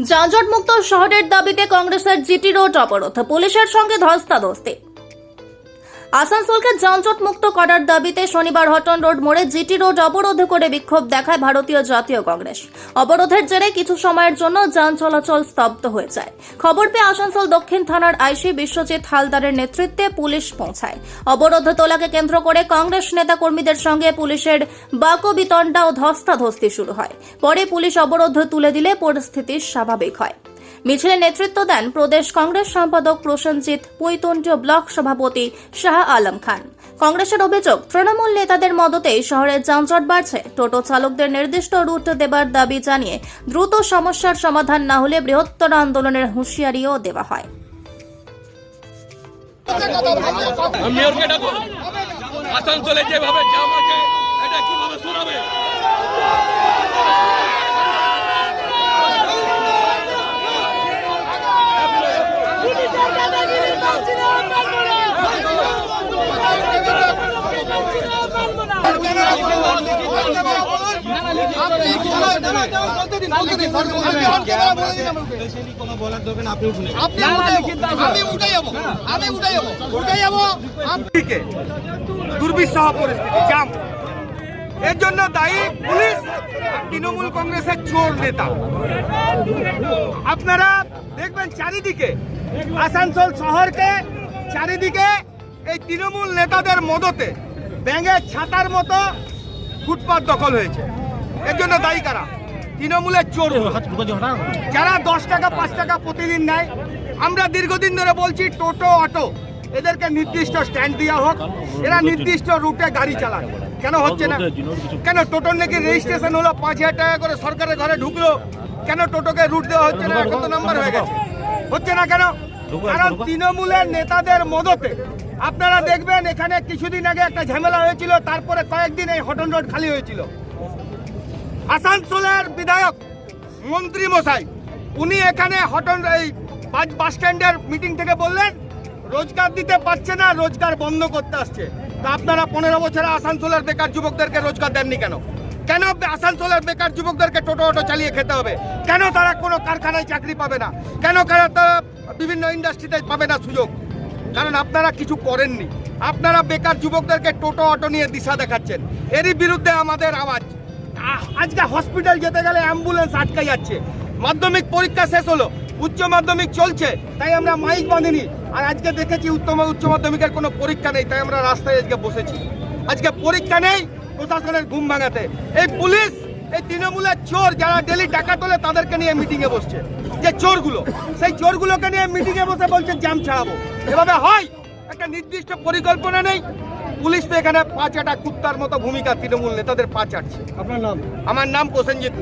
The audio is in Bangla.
যানজটমুক্ত শহরের দাবিতে কংগ্রেসের জিটি রোড অবরোধ, পুলিশের সঙ্গে ধস্তাধস্তি। আসানসোলকে যানজট মুক্ত করার দাবিতে শনিবার হটন রোড মোড়ে জিটি রোড অবরোধ করে বিক্ষোভ দেখায় ভারতীয় জাতীয় কংগ্রেস। অবরোধের জেরে কিছু সময়ের জন্য যান চলাচল স্তব্ধ হয়ে যায়। খবর পেয়ে আসানসোল দক্ষিণ থানার আইসি বিশ্বজিৎ হালদারের নেতৃত্বে পুলিশ পৌঁছায়। অবরোধ তোলাকে কেন্দ্র করে কংগ্রেস নেতা কর্মীদের সঙ্গে পুলিশের বাকবিতণ্ডা ও ধস্তাধস্তি শুরু হয়। পরে পুলিশ অবরোধ তুলে দিলে পরিস্থিতি স্বাভাবিক হয়। মিছিলে নেতৃত্ব দেন প্রদেশ কংগ্রেস সম্পাদক প্রসেনজিৎ, পৈতন্টীয় ব্লক সভাপতি শাহ আলম খান। কংগ্রেসের অভিযোগ, তৃণমূল নেতাদের মদতেই শহরে যানজট বাড়ছে। টোটো চালকদের নির্দিষ্ট রুট দেবার দাবি জানিয়ে দ্রুত সমস্যার সমাধান না হলে বৃহত্তর আন্দোলনের হুঁশিয়ারিও দেওয়া হয়। আসানসোলে যেভাবে জাম আছে এটা কিভাবে সরাবে? দুর্বিষহ পরিস্থিতি, জাম। এর জন্য দায়ী পুলিশ, তৃণমূল কংগ্রেসের চোর নেতা। আপনারা দেখবেন চারিদিকে আসানসোল শহরকে চারিদিকে এই তৃণমূল নেতাদের মদতে ব্যাঙের ছাতার মতো ফুটপাত দখল হয়েছে। এর জন্য দায়ী কারা? তৃণমূলের চোর, যারা 10 টাকা 5 টাকা প্রতিদিন নেয়। আমরা দীর্ঘদিন ধরে বলছি টোটো অটো এদেরকে নির্দিষ্ট স্ট্যান্ড দেওয়া হোক, এরা নির্দিষ্ট রুটে গাড়ি চালায়। কেন হচ্ছে না? কেন টোটোর নাকি রেজিস্ট্রেশন হলো 5,000 টাকা করে সরকারের ঘরে ঢুকলো, কেন টোটোকে রুট দেওয়া হচ্ছে না? এখন তো নাম্বার হয়ে গেছে, হচ্ছে না কেন? কারণ তৃণমূলের নেতাদের মদতে। আপনারা দেখবেন এখানে কিছুদিন আগে একটা ঝামেলা হয়েছিল, তারপরে কয়েকদিন এই হটন রোড খালি হয়েছিল। আসানসোলের বিধায়ক মন্ত্রী মশাই উনি এখানে হটন এই বাস স্ট্যান্ডের মিটিং থেকে বললেন রোজগার দিতে পারছে না, রোজগার বন্ধ করতে আসছে। তা আপনারা 15 বছরে আসানসোলের বেকার যুবকদেরকে রোজগার দেননি কেন? কেন আসানসোলের বেকার যুবকদেরকে টোটো অটো চালিয়ে খেতে হবে? কেন তারা কোনো কারখানায় চাকরি পাবে না? কেন তারা বিভিন্ন ইন্ডাস্ট্রিতে পাবে না সুযোগ? কারণ আপনারা কিছু করেননি। আপনারা বেকার যুবকদেরকে টোটো অটো নিয়ে দিশা দেখাচ্ছেন। এরই বিরুদ্ধে আমাদের আওয়াজ। আজকে হসপিটাল যেতে গেলে অ্যাম্বুলেন্স আটকে যাচ্ছে। মাধ্যমিক পরীক্ষা শেষ হলো, উচ্চ মাধ্যমিক চলছে, তাই আমরা মাইক বাঁধিনি। আর আজকে দেখেছি উচ্চ মাধ্যমিকের কোনো পরীক্ষা নেই, তাই আমরা রাস্তায় আজকে বসেছি। আজকে পরীক্ষা নেই প্রশাসনের ঘুম ভাঙাতে। এই পুলিশ, এই তৃণমূলের চোর যারা ডেলি টাকা তোলে তাদেরকে নিয়ে মিটিংয়ে বসছে। যে চোরগুলো, সেই চোরগুলোকে নিয়ে মিটিংয়ে বসে বলছে জ্যাম ছাড়াবো। এভাবে হয়? একটা নির্দিষ্ট পরিকল্পনা নেই। পুলিশ তো এখানে পা চাটা কুত্তার মতো ভূমিকা, তৃণমূল নেতাদের পা চাটছে। আপনার নাম? আমার নাম প্রসেনজিৎ।